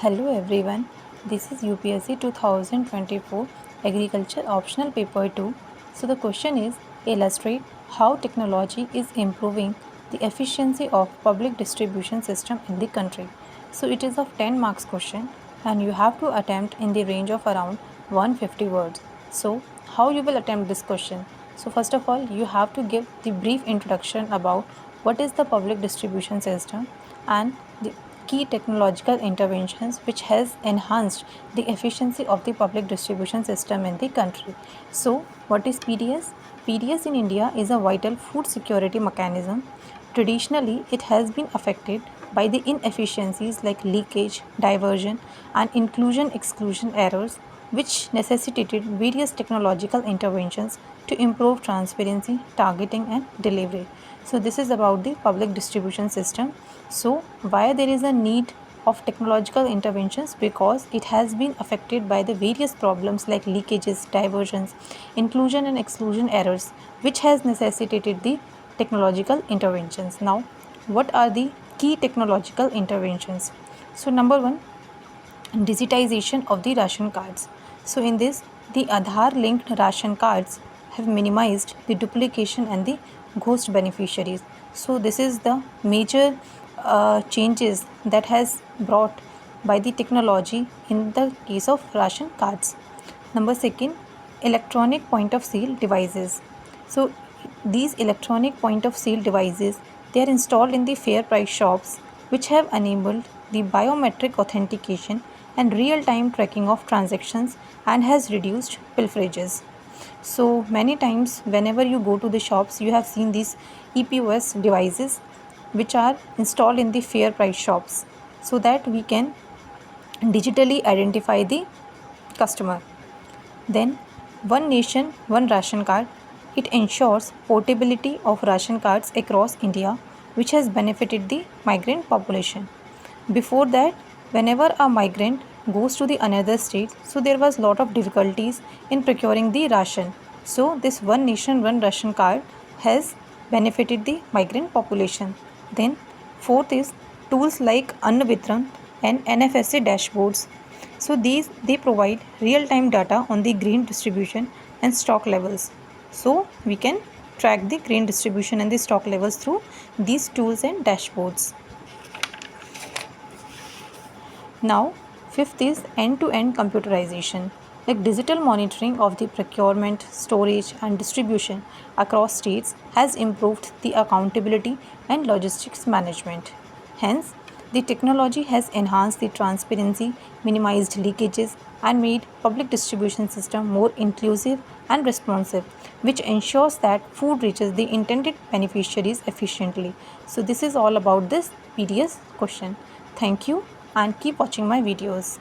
Hello everyone, this is UPSC 2024 Agriculture Optional Paper 2. So the question is, illustrate how technology is improving the efficiency of public distribution system in the country. So it is of 10 marks question and you have to attempt in the range of around 150 words. So how you will attempt this question? So first of all, you have to give the brief introduction about what is the public distribution system and the key technological interventions which has enhanced the efficiency of the public distribution system in the country. So, what is PDS? PDS in India is a vital food security mechanism. Traditionally, it has been affected by the inefficiencies like leakage, diversion, and inclusion exclusion errors, which necessitated various technological interventions to improve transparency, targeting, and delivery. So, this is about the public distribution system. So, why there is a need of technological interventions? Because it has been affected by the various problems like leakages, diversions, inclusion and exclusion errors, which has necessitated the technological interventions. Now, what are the key technological interventions? So, number one, digitization of the ration cards. So, in this, the Aadhaar linked ration cards have minimized the duplication and the ghost beneficiaries. So, this is the major changes that has brought by the technology in the case of ration cards. Number second, electronic point of sale devices. So these electronic point of sale devices, they are installed in the fair price shops, which have enabled the biometric authentication and real time tracking of transactions and has reduced pilferages. So many times whenever you go to the shops, you have seen these EPOS devices which are installed in the fair price shops, so that we can digitally identify the customer. Then, one nation, one ration card. It ensures portability of ration cards across India, which has benefited the migrant population. Before that, whenever a migrant goes to the another state, so there was lot of difficulties in procuring the ration. So this one nation, one ration card has benefited the migrant population. Then fourth is tools like Anna Vitran and NFSA dashboards. So they provide real-time data on the grain distribution and stock levels. So we can track the grain distribution and the stock levels through these tools and dashboards. Now, fifth is end-to-end computerization, like digital monitoring of the procurement, storage, and distribution across states has improved the accountability and logistics management. Hence, the technology has enhanced the transparency, minimized leakages, and made public distribution system more inclusive and responsive, which ensures that food reaches the intended beneficiaries efficiently. So this is all about this PDS question. Thank you and keep watching my videos.